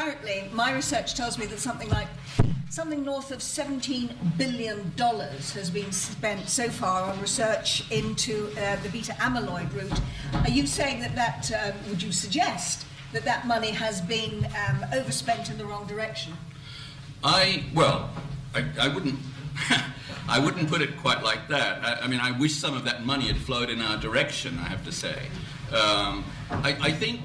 apparently my research tells me that something north of $17 billion has been spent so far on research into the beta amyloid route. Are you saying that would you suggest that money has been overspent in the wrong direction? I wouldn't I wouldn't put it quite like that. I mean, I wish some of that money had flowed in our direction, I have to say. I think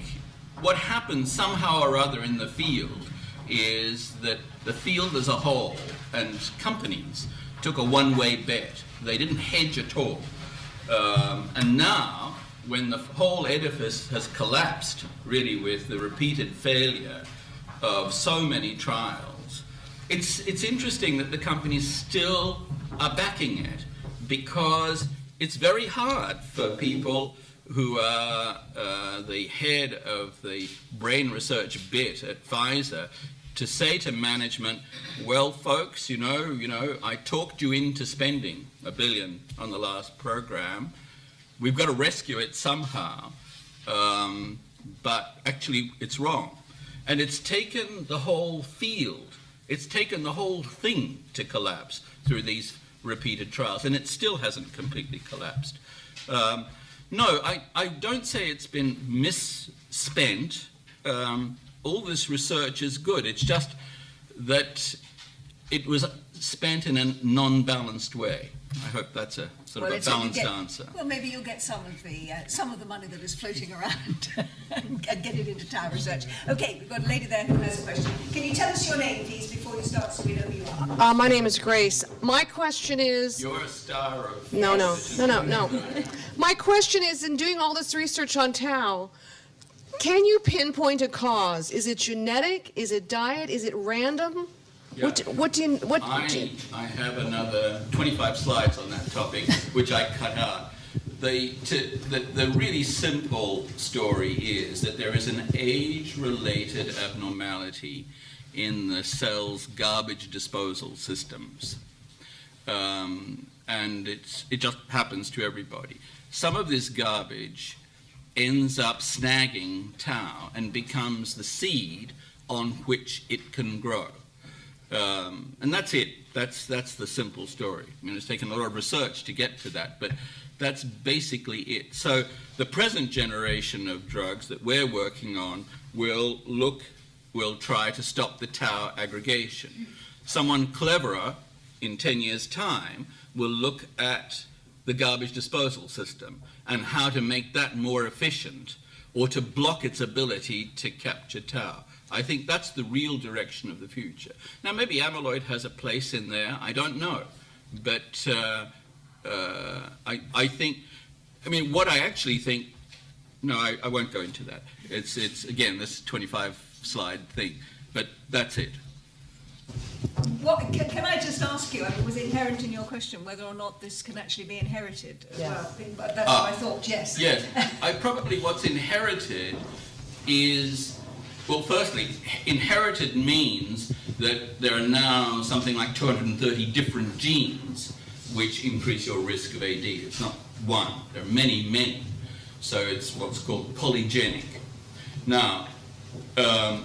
what happens somehow or other in the field is that the field as a whole and companies took a one-way bet. They didn't hedge at all. And now, when the whole edifice has collapsed, really with the repeated failure of so many trials, it's interesting that the companies still are backing it, because it's very hard for people who are the head of the brain research bit at Pfizer to say to management, well, folks, you know, I talked you into spending $1 billion on the last program. We've got to rescue it somehow, but actually it's wrong. And it's taken the whole field, it's taken the whole thing to collapse through these repeated trials, and it still hasn't completely collapsed. No, I don't say it's been misspent. All this research is good. It's just that it was spent in a non-balanced way. I hope that's a sort of a balanced answer. Well, maybe you'll get some of the money that is floating around and get it into tower research. Okay, we've got a lady there who has a question. Can you tell us your name, please, before you start, so we know who you are? My name is Grace. My question is... You're a star of... No. My question is, in doing all this research on tau, can you pinpoint a cause? Is it genetic? Is it diet? Is it random? Yeah. I have another 25 slides on that topic, which I cut out. The really simple story is that there is an age-related abnormality in the cell's garbage disposal systems. And it just happens to everybody. Some of this garbage ends up snagging tau and becomes the seed on which it can grow. And that's it. That's the simple story. I mean, it's taken a lot of research to get to that, but that's basically it. So the present generation of drugs that we're working on will try to stop the tau aggregation. Someone cleverer in 10 years' time will look at the garbage disposal system and how to make that more efficient or to block its ability to capture tau. I think that's the real direction of the future. Now, maybe amyloid has a place in there. I don't know. But I think, I mean, what I actually think, no, I won't go into that. It's again, this 25-slide thing. But that's it. Can I just ask you, I mean, was it inherent in your question whether or not this can actually be inherited? Yes. Well, that's what I thought, yes. Yes. What's inherited is... Well, firstly, inherited means that there are now something like 230 different genes which increase your risk of AD. It's not one. There are many, many. So it's what's called polygenic. Now, and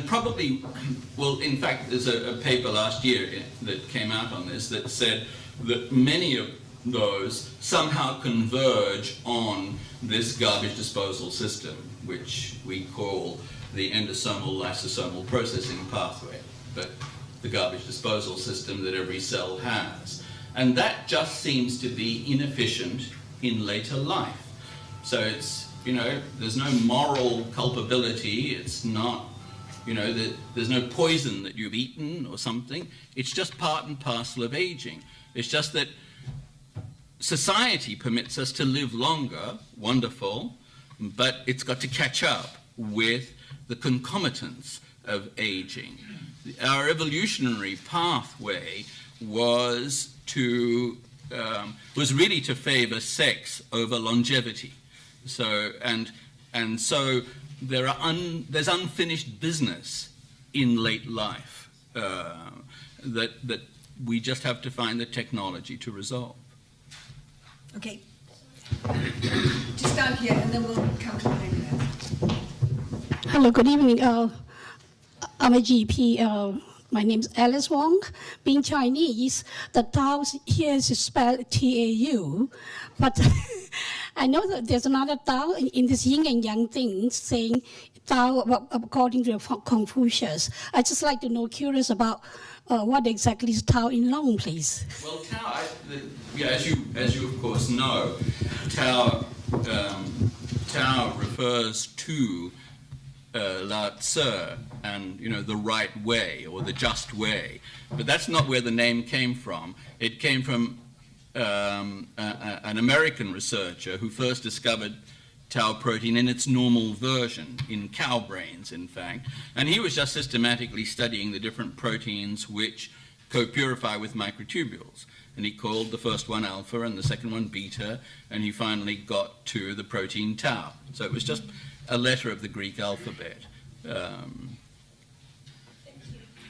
probably, well, in fact, there's a paper last year that came out on this that said that many of those somehow converge on this garbage disposal system, which we call the endosomal lysosomal processing pathway, but the garbage disposal system that every cell has. And that just seems to be inefficient in later life. So it's, you know, there's no moral culpability, it's not, you know, there's no poison that you've eaten or something. It's just part and parcel of aging. It's just that society permits us to live longer, wonderful, but it's got to catch up with the concomitants of aging. Our evolutionary pathway was really to favor sex over longevity. So so there's unfinished business in late life that we just have to find the technology to resolve. Okay. Just down here, and then we'll come to the lady there. Hello, good evening. I'm a GP. My name is Alice Wong. Being Chinese, the Tao here is spelled T-A-U, but I know that there's another Tao in this yin and yang thing saying Tao according to Confucius. I just like to know, curious about what exactly is Tao in Long, please. Well, Tao, as you of course know, Tao refers to Lao Tzu and the right way or the just way, but that's not where the name came from. It came from an American researcher who first discovered tau protein in its normal version, in cow brains, in fact, and he was just systematically studying the different proteins which co-purify with microtubules. And he called the first one alpha and the second one beta, and he finally got to the protein tau. So it was just a letter of the Greek alphabet.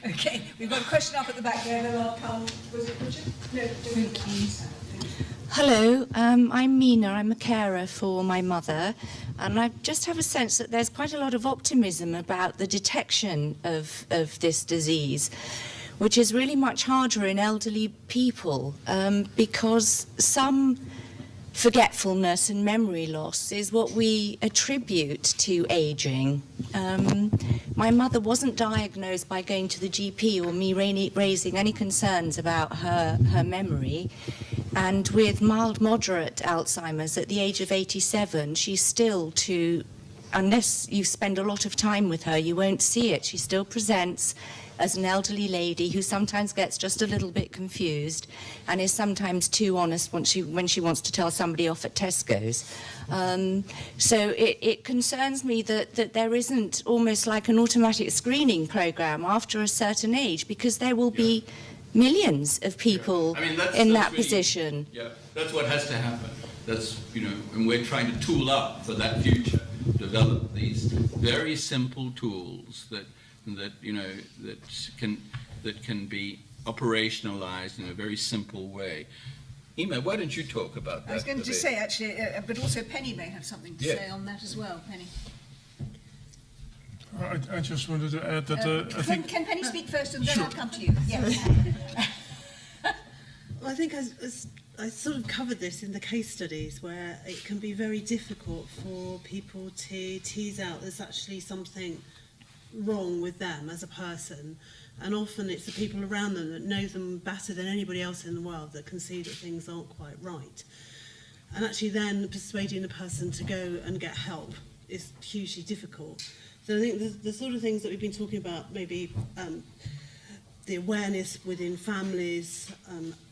Okay, we've got a question up at the back there, then I'll come. Was it Richard? No, thank you. Hello, I'm Mina. I'm a carer for my mother, and I just have a sense that there's quite a lot of optimism about the detection of this disease, which is really much harder in elderly people because some forgetfulness and memory loss is what we attribute to aging. My mother wasn't diagnosed by going to the GP or me raising any concerns about her memory. And with mild, moderate Alzheimer's at the age of 87, she's still unless you spend a lot of time with her, you won't see it. She still presents as an elderly lady who sometimes gets just a little bit confused and is sometimes too honest when she wants to tell somebody off at Tesco's. So it concerns me that there isn't almost like an automatic screening program after a certain age, because there will be millions of people in that position. Yeah, that's what has to happen. That's, and we're trying to tool up for that future, develop these very simple tools that can be operationalized in a very simple way. Ima, why don't you talk about that? I was going to say, actually, but also Penny may have something to say on that as well. Penny. I just wanted to add that I think... Can Penny speak first and then Sure. I'll come to you? Yes. Well, I think I sort of covered this in the case studies, where it can be very difficult for people to tease out there's actually something wrong with them as a person, and often it's the people around them that know them better than anybody else in the world that can see that things aren't quite right. And actually then persuading the person to go and get help is hugely difficult. So I think the sort of things that we've been talking about, maybe the awareness within families,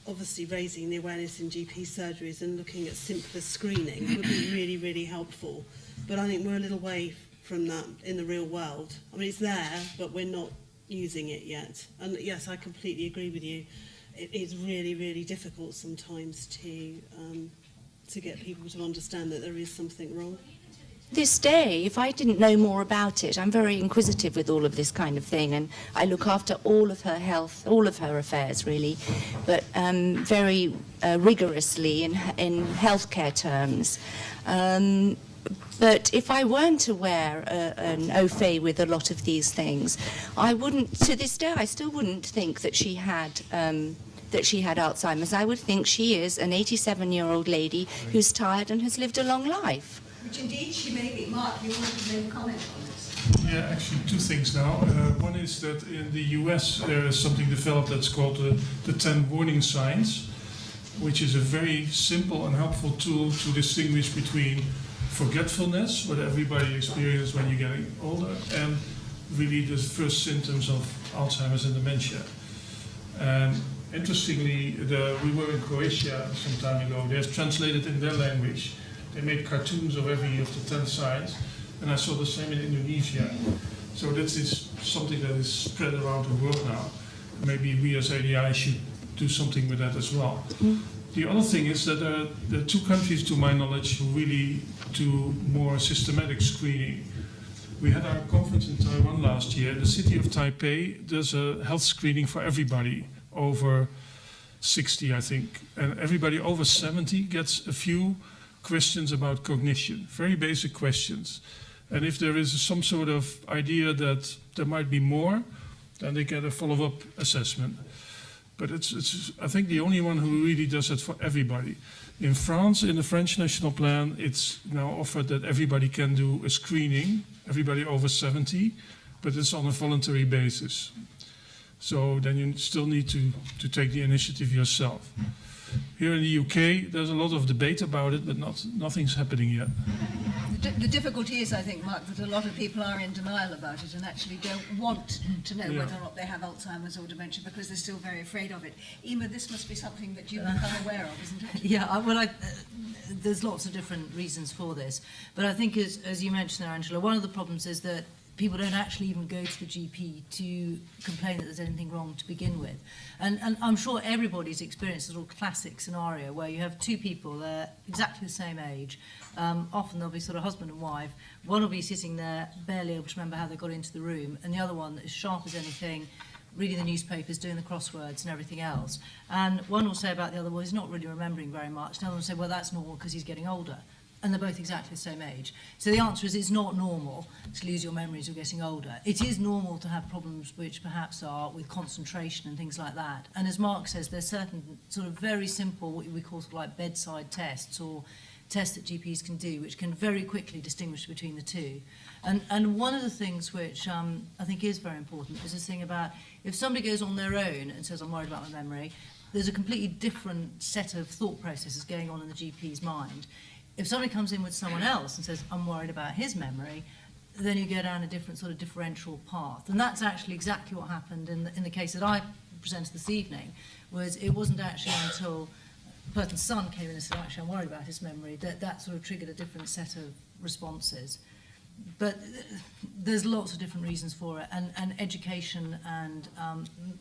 obviously raising the awareness in GP surgeries and looking at simpler screening would be really, really helpful. But I think we're a little way from that in the real world. I mean, it's there, but we're not using it yet. And yes, I completely agree with you. It is really, really difficult sometimes to get people to understand that there is something wrong. This day, if I didn't know more about it, I'm very inquisitive with all of this kind of thing, and I look after all of her health, all of her affairs really, but very rigorously in healthcare terms. But if I weren't aware an au fait with a lot of these things, I wouldn't, to this day, I still wouldn't think that she had Alzheimer's. I would think she is an 87-year-old lady who's tired and has lived a long life. Which indeed she may be. Mark, you wanted to make a comment on this? Yeah, actually two things now. One is that in the US there is something developed that's called the 10 warning signs, which is a very simple and helpful tool to distinguish between forgetfulness, what everybody experiences when you're getting older, and really the first symptoms of Alzheimer's and dementia. And interestingly, we were in Croatia some time ago. They've translated in their language. They made cartoons of every of the 10 signs, and I saw the same in Indonesia. So this is something that is spread around the world now. Maybe we as ADI should do something with that as well. Mm. The other thing is that there are two countries, to my knowledge, who really do more systematic screening. We had our conference in Taiwan last year. The city of Taipei does a health screening for everybody over 60, I think. And everybody over 70 gets a few questions about cognition, very basic questions. And if there is some sort of idea that there might be more, then they get a follow-up assessment. But it's I think the only one who really does it for everybody. In France, in the French National Plan, it's now offered that everybody can do a screening, everybody over 70, but it's on a voluntary basis. So then you still need to take the initiative yourself. Here in the UK, there's a lot of debate about it, but nothing's happening yet. The difficulty is, I think, Mark, that a lot of people are in denial about it and actually don't want to know whether or not they have Alzheimer's or dementia because they're still very afraid of it. Emma, this must be something that you've become aware of, isn't it? Yeah, there's lots of different reasons for this. But I think, as you mentioned there, Angela, one of the problems is that people don't actually even go to the GP to complain that there's anything wrong to begin with. And I'm sure everybody's experienced a sort of classic scenario where you have two people, they're exactly the same age. Often they'll be sort of husband and wife. One will be sitting there, barely able to remember how they got into the room, and the other one, as sharp as anything, reading the newspapers, doing the crosswords and everything else. And one will say about the other, well, he's not really remembering very much. The other one will say, well, that's normal because he's getting older. And they're both exactly the same age. So the answer is it's not normal to lose your memory as you're getting older. It is normal to have problems which perhaps are with concentration and things like that. And as Mark says, there's certain sort of very simple, what we call sort of like bedside tests or tests that GPs can do, which can very quickly distinguish between the two. And one of the things which I think is very important is this thing about if somebody goes on their own and says, I'm worried about my memory, there's a completely different set of thought processes going on in the GP's mind. If somebody comes in with someone else and says, I'm worried about his memory, then you go down a different sort of differential path. And that's actually exactly what happened in the case that I presented this evening, was it wasn't actually until the person's son came in and said, actually, I'm worried about his memory, that sort of triggered a different set of responses. But there's lots of different reasons for it, and education and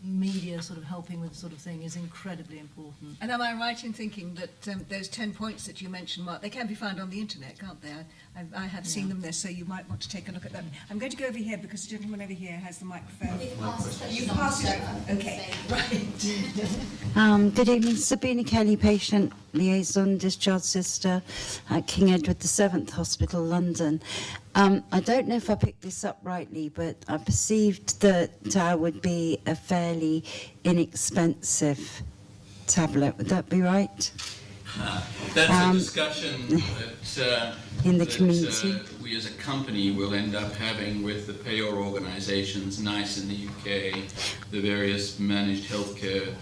media sort of helping with the sort of thing is incredibly important. And am I right in thinking that those 10 points that you mentioned, Mark, they can be found on the internet, can't they? I have seen them there, so you might want to take a look at them. I'm going to go over here because the gentleman over here has the microphone. You pass it over. Okay, right. Good evening, Sabina Kelly, patient liaison discharge sister at King Edward VII Hospital, London. I don't know if I picked this up rightly, but I perceived that Tau would be a fairly inexpensive tablet. Would that be right? That's a discussion that, in the community. We as a company will end up having with the payer organisations, NICE in the UK, the various managed healthcare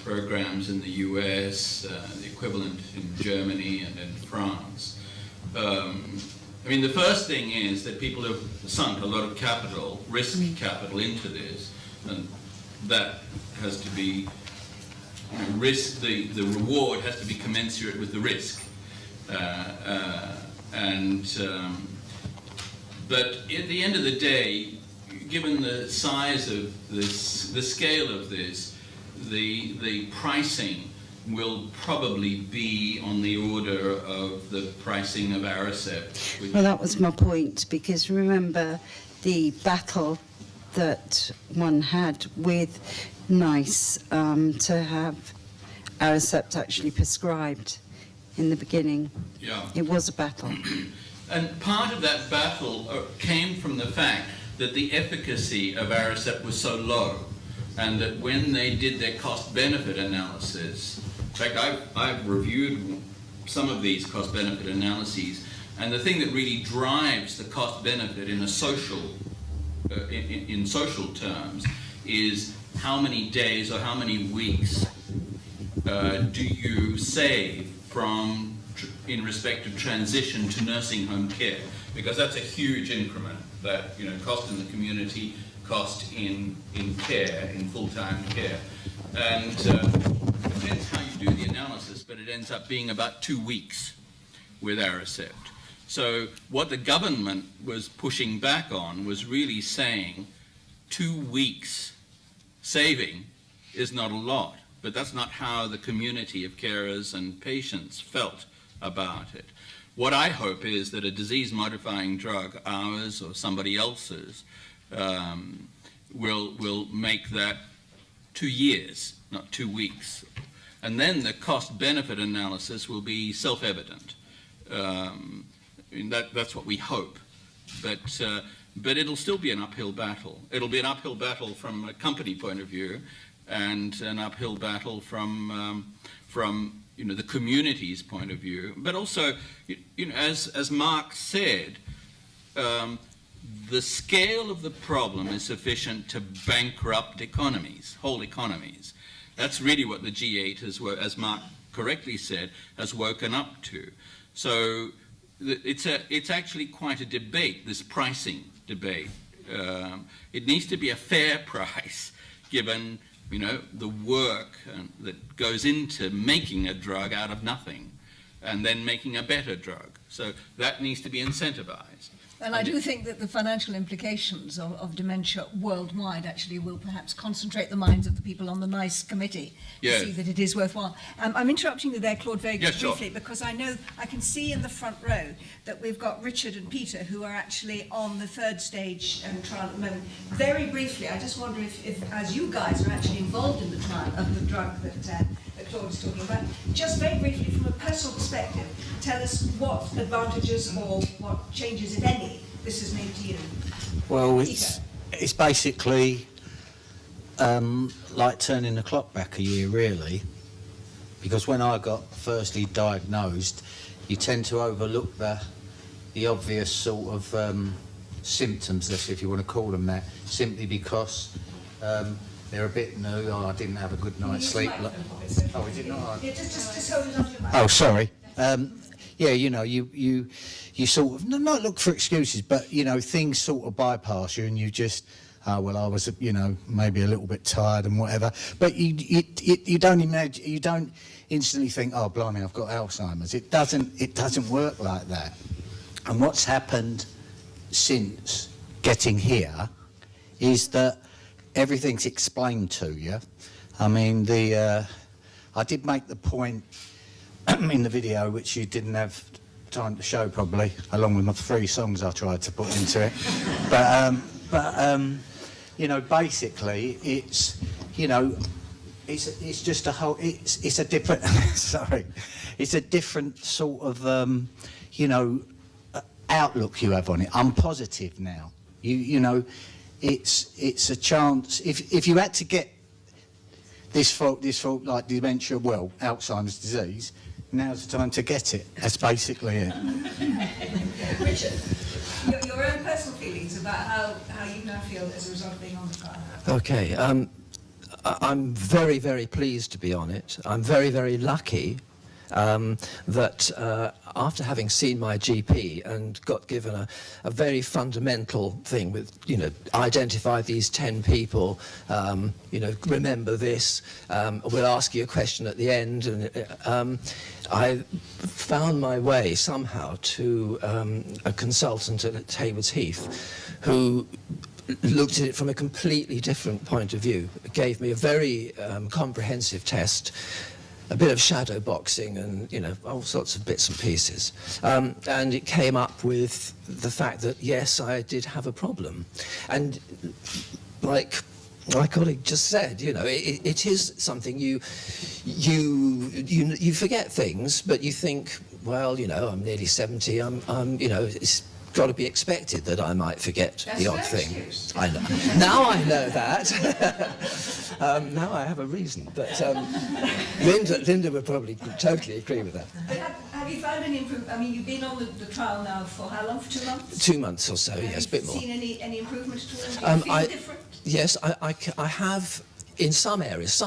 programs in the US, the equivalent in Germany and in France. I mean, the first thing is that people have sunk a lot of capital, risk capital, into this, and that has to be risk. The reward has to be commensurate with the risk, but at the end of the day, given the size of this, the scale of this, the pricing will probably be on the order of the pricing of Aricept. Well, that was my point, because remember the battle that one had with NICE to have Aricept actually prescribed in the beginning. Yeah. It was a battle. And part of that battle came from the fact that the efficacy of Aricept was so low, and that when they did their cost-benefit analysis, in fact, I've reviewed some of these cost-benefit analyses, and the thing that really drives the cost-benefit in a social, in social terms, is how many days or how many weeks do you save from, in respect of transition to nursing home care, because that's a huge increment. That, you know, cost in the community, cost in care, in full-time care, and it depends how you do the analysis, but it ends up being about 2 weeks with Aricept. So what the government was pushing back on was really saying 2 weeks saving is not a lot, but that's not how the community of carers and patients felt about it. What I hope is that a disease-modifying drug, ours or somebody else's, will make that 2 years, not 2 weeks. And then the cost-benefit analysis will be self-evident. That's what we hope. but it'll still be an uphill battle. It'll be an uphill battle from a company point of view, and an uphill battle from the community's point of view. But also, as Mark said, the scale of the problem is sufficient to bankrupt economies, whole economies. That's really what the G8 has, as Mark correctly said, has woken up to. So it's actually quite a debate, this pricing debate. It needs to be a fair price, given the work that goes into making a drug out of nothing, and then making a better drug. So that needs to be incentivized. And I do think that the financial implications of dementia worldwide actually will perhaps concentrate the minds of the people on the NICE committee to see that it is worthwhile. I'm interrupting you there, Claude, very briefly, because I know I can see in the front row that we've got Richard and Peter who are actually on the third stage trial at the moment. Very briefly, I just wonder if as you guys are actually involved in the trial of the drug that Claude is talking about, just very briefly from a personal perspective, tell us what advantages or what changes, if any, this has made to you. Well, it's basically like turning the clock back a year, really, because when I got firstly diagnosed, you tend to overlook the obvious sort of symptoms, if you want to call them that, simply because they're a bit new. Oh, I didn't have a good night's sleep. Oh, is it not? Yeah, just hold it on to your mic. Oh, sorry. Yeah, you sort of not look for excuses, but things sort of bypass you, and you just, I was maybe a little bit tired and whatever. But you don't imagine, you don't instantly think, oh blimey, I've got Alzheimer's. It doesn't work like that. And what's happened since getting here is that everything's explained to you. I mean, I did make the point in the video, which you didn't have time to show probably, along with my 3 songs I tried to put into it. But basically, it's just a whole. It's a different. Sorry, it's a different sort of outlook you have on it. I'm positive now. It's a chance. If you had to get this fault like dementia, well, Alzheimer's disease, now's the time to get it. That's basically it. Richard, your own personal feelings about how you now feel as a result of being on the trial. Okay, I'm very, very pleased to be on it. I'm very, very lucky that after having seen my GP and got given a very fundamental thing with, identify these 10 people, remember this, we'll ask you a question at the end, and I found my way somehow to a consultant at Haywards Heath who looked at it from a completely different point of view. It gave me a very comprehensive test, a bit of shadow boxing and, all sorts of bits and pieces. And it came up with the fact that, yes, I did have a problem. And like my colleague just said, it is something you forget things, but you think, well, I'm nearly 70, it's got to be expected that I might forget the odd thing. I know. Now I know that. Now I have a reason. But Linda would probably totally agree with that. But have you found any improvement? I mean, you've been on the trial now for how long? For 2 months? 2 months or so, yes, a bit more. Have you seen any improvement at all? Do you feel different? Yes, I have. In some areas,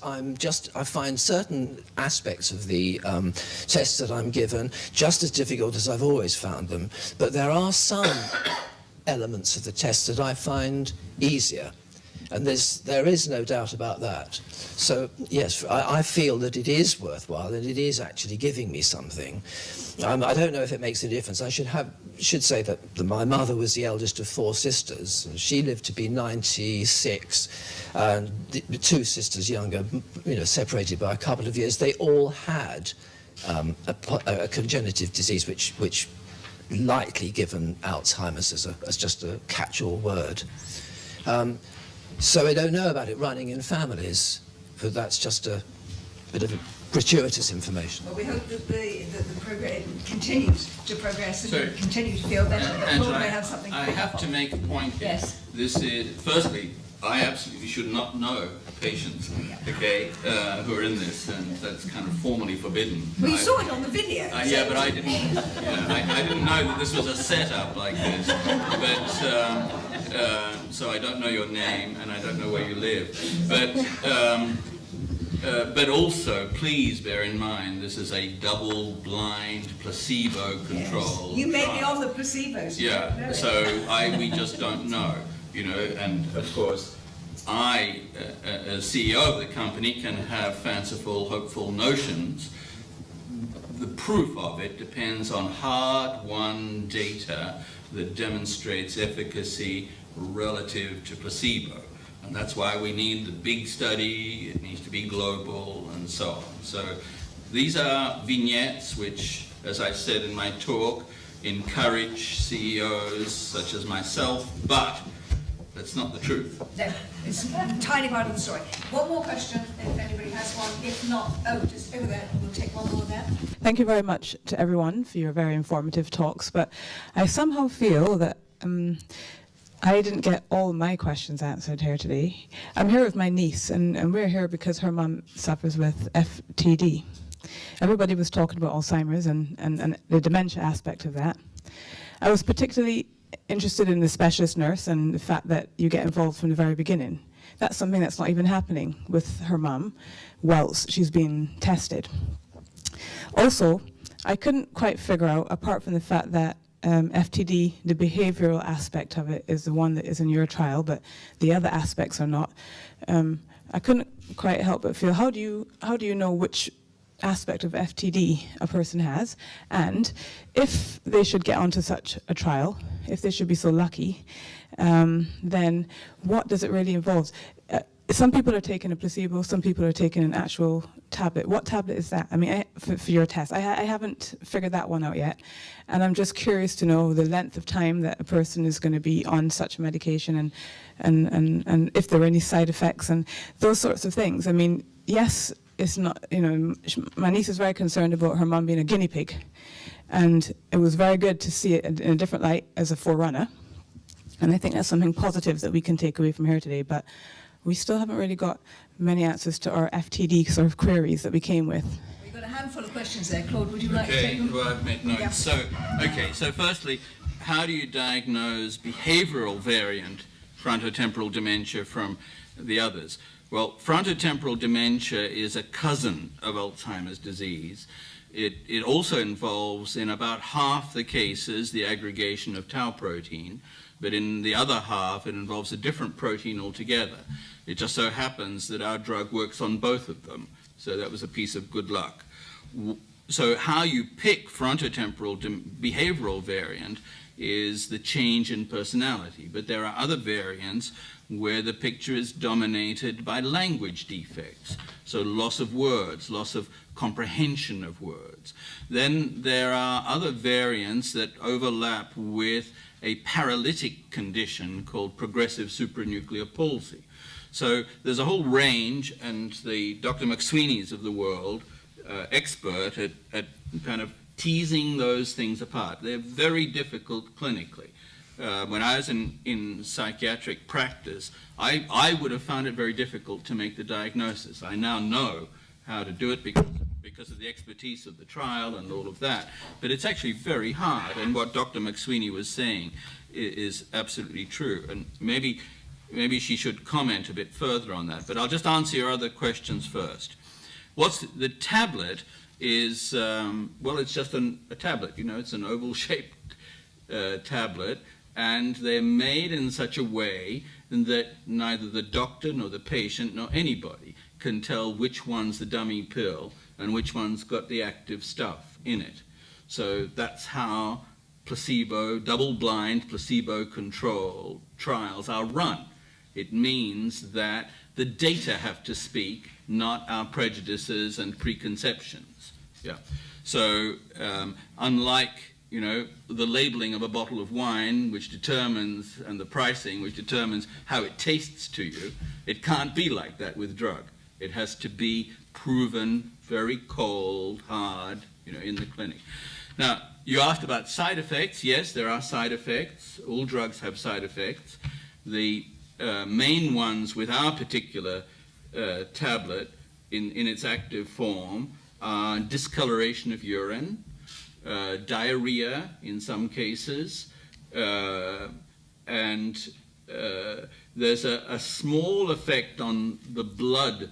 I find certain aspects of the tests that I'm given just as difficult as I've always found them. But there are some elements of the test that I find easier. And there is no doubt about that. So, yes, I feel that it is worthwhile and it is actually giving me something. I don't know if it makes a difference. I should say that my mother was the eldest of 4 sisters. And she lived to be 96, and the 2 sisters younger, separated by a couple of years. They all had a congenitive disease, which likely given Alzheimer's as just a catch-all word. So I don't know about it running in families, but that's just a bit of gratuitous information. Well, we hope that the progress continues to progress and So- continue to feel better. But Angela, Lord may have something I to have to make a point here. Yes. This is, firstly, I absolutely should not know patients, okay, who are in this, and that's kind of formally forbidden. Well, you I- saw it on the video. Yeah, but I didn't. Yeah, I didn't know that this was a setup like this. But so I don't know your name and I don't know where you live. But also, please bear in mind, this is a double-blind, placebo-controlled. You may be trial. on the placebos. Yeah. So we just don't know, you know. And of course, I, as CEO of the company, can have fanciful, hopeful notions. The proof of it depends on hard-won data that demonstrates efficacy relative to placebo. And that's why we need the big study, it needs to be global, and so on. So these are vignettes which, as I said in my talk, encourage CEOs such as myself, but that's not the truth. No, it's a tiny part of the story. One more question, if anybody has one. If not, just over there. We'll take one more there. Thank you very much to everyone for your very informative talks, but I somehow feel that I didn't get all my questions answered here today. I'm here with my niece, and we're here because her mum suffers with FTD. Everybody was talking about Alzheimer's and the dementia aspect of that. I was particularly interested in the specialist nurse and the fact that you get involved from the very beginning. That's something that's not even happening with her mum whilst she's being tested. Also, I couldn't quite figure out, apart from the fact that FTD, the behavioural aspect of it is the one that is in your trial, but the other aspects are not. I couldn't quite help but feel, how do you know which aspect of FTD a person has, and if they should get onto such a trial, if they should be so lucky, then what does it really involve? Some people are taking a placebo, some people are taking an actual tablet. What tablet is that? I mean, for your test, I haven't figured that one out yet, and I'm just curious to know the length of time that a person is going to be on such medication, and if there are any side effects and those sorts of things. I mean, yes, it's not, you know, my niece is very concerned about her mum being a guinea pig, and it was very good to see it in a different light as a forerunner, and I think that's something positive that we can take away from here today. But we still haven't really got many answers to our FTD sort of queries that we came with. We've got a handful of questions there. Claude, would you like to take them? Well, I've made notes. Yeah. So firstly, how do you diagnose behavioral variant frontotemporal dementia from the others? Well, frontotemporal dementia is a cousin of Alzheimer's disease. It also involves, in about half the cases, the aggregation of tau protein, but in the other half, it involves a different protein altogether. It just so happens that our drug works on both of them, so that was a piece of good luck. So how you pick frontotemporal behavioral variant is the change in personality, but there are other variants where the picture is dominated by language defects, so loss of words, loss of comprehension of words. Then there are other variants that overlap with a paralytic condition called progressive supranuclear palsy. So there's a whole range, and the Dr. McSweeney's of the world, expert at kind of teasing those things apart. They're very difficult clinically. When I was in psychiatric practice, I would have found it very difficult to make the diagnosis. I now know how to do it because of the expertise of the trial and all of that. But it's actually very hard, and what Dr. McSweeney was saying is absolutely true. And maybe she should comment a bit further on that, but I'll just answer your other questions first. The tablet is, well, it's just a tablet, you know, it's an oval-shaped tablet, and they're made in such a way that neither the doctor nor the patient nor anybody can tell which one's the dummy pill and which one's got the active stuff in it. So that's how double-blind, placebo-controlled trials are run. It means that the data have to speak, not our prejudices and preconceptions. Yeah. So unlike, you know, the labeling of a bottle of wine, which determines, and the pricing, which determines how it tastes to you, it can't be like that with drug. It has to be proven, very cold, hard, in the clinic. Now, you asked about side effects. Yes, there are side effects. All drugs have side effects. The main ones with our particular tablet in its active form are discoloration of urine, diarrhea in some cases, and there's a small effect on the blood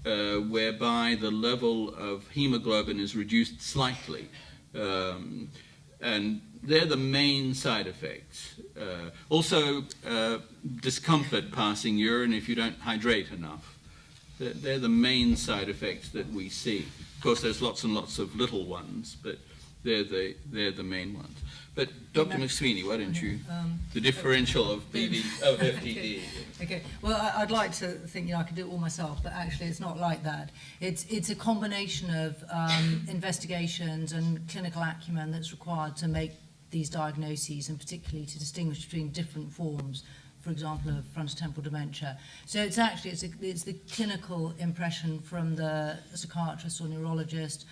whereby the level of hemoglobin is reduced slightly. And they're the main side effects. Also, discomfort passing urine if you don't hydrate enough. They're the main side effects that we see. Of course, there's lots and lots of little ones, but they're the main ones. But Dr. McSweeney, why don't you, the differential of FTD. Okay. Well, I'd like to think I could do it all myself, but actually it's not like that. It's a combination of investigations and clinical acumen that's required to make these diagnoses, and particularly to distinguish between different forms, for example, of frontotemporal dementia. So it's actually it's the clinical impression from the psychiatrist or neurologist.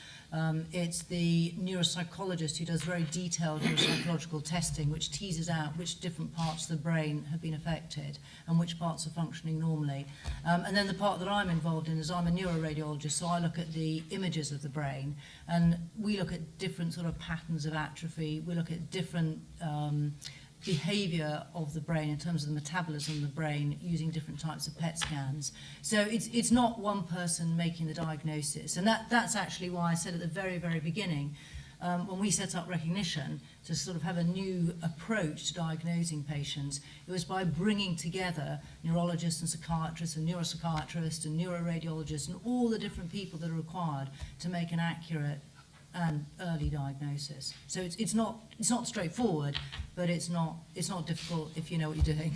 It's the neuropsychologist who does very detailed neuropsychological testing, which teases out which different parts of the brain have been affected and which parts are functioning normally. And then the part that I'm involved in is I'm a neuroradiologist, so I look at the images of the brain, and we look at different sort of patterns of atrophy. We look at different behavior of the brain in terms of the metabolism of the brain using different types of PET scans. So it's not one person making the diagnosis, and that's actually why I said at the very, very beginning, when we set up Recognition to sort of have a new approach to diagnosing patients, it was by bringing together neurologists and psychiatrists and neuropsychiatrists and neuroradiologists and all the different people that are required to make an accurate and early diagnosis. So it's not straightforward, but it's not difficult if you know what you're doing.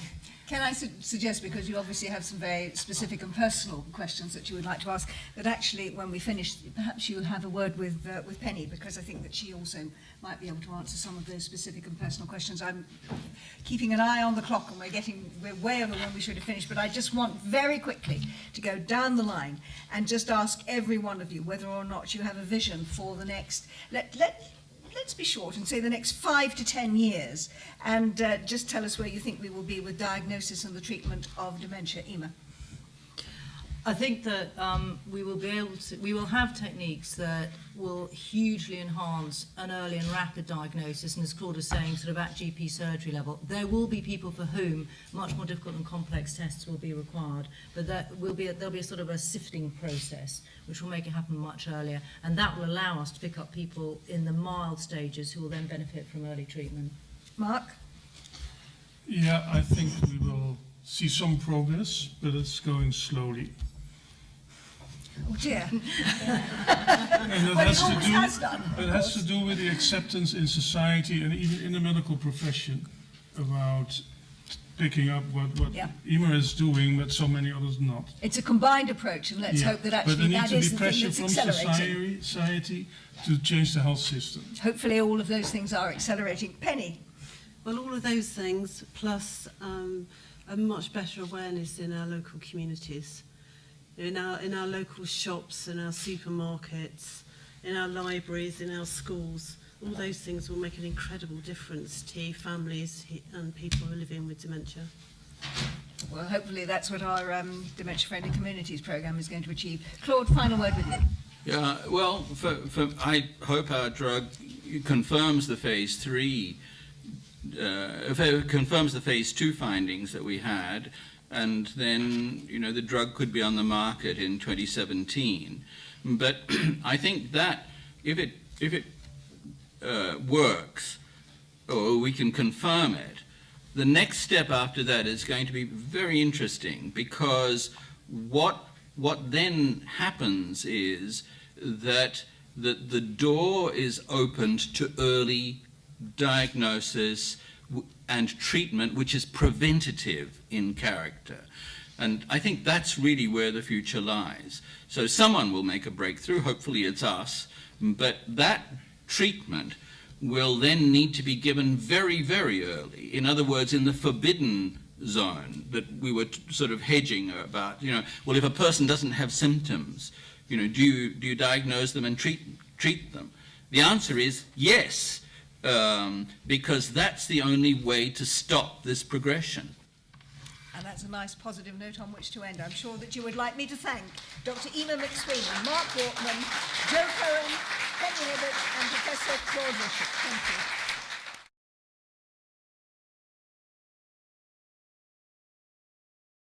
Can I suggest, because you obviously have some very specific and personal questions that you would like to ask, that actually when we finish, perhaps you have a word with Penny, because I think that she also might be able to answer some of those specific and personal questions. I'm keeping an eye on the clock, and we're way over when we should have finished, but I just want very quickly to go down the line and just ask every one of you whether or not you have a vision for the next, let's be short and say the next 5 to 10 years, and just tell us where you think we will be with diagnosis and the treatment of dementia. Emma. I think that we will have techniques that will hugely enhance an early and rapid diagnosis, and as Claude is saying, sort of at GP surgery level. There will be people for whom much more difficult and complex tests will be required, but there'll be a sort of a sifting process which will make it happen much earlier, and that will allow us to pick up people in the mild stages who will then benefit from early treatment. Mark? Yeah, I think we will see some progress, but it's going slowly. Oh dear. And that Well, it always has done, of it has course. to do with the acceptance in society and even in the medical profession about picking up what Yeah. Emma is doing, but so many others not. It's a combined approach, and let's Yeah. hope that But actually there that needs is to the be thing pressure that's from accelerating. society to change the health system. Hopefully all of those things are accelerating. Penny? Well, all of those things, plus a much better awareness in our local communities, in our local shops, in our supermarkets, in our libraries, in our schools. All those things will make an incredible difference to families and people who are living with dementia. Well, hopefully that's what our Dementia Friendly Communities programme is going to achieve. Claude, final word with you. Yeah, well, I hope our drug confirms the phase 3, confirms the phase 2 findings that we had, and then, the drug could be on the market in 2017. But I think that if it works, or we can confirm it, the next step after that is going to be very interesting, because what then happens is that the door is opened to early diagnosis and treatment, which is preventative in character. And I think that's really where the future lies. So someone will make a breakthrough, hopefully it's us, but that treatment will then need to be given very, very early. In other words, in the forbidden zone that we were sort of hedging about, well, if a person doesn't have symptoms, You know, do you diagnose them and treat them? The answer is yes, because that's the only way to stop this progression. And that's a nice positive note on which to end. I'm sure that you would like me to thank Dr. Ema McSweeney, Mark Wortman, Joe Cohen, Henry Hibbert, and Professor Claude Bishop. Thank you.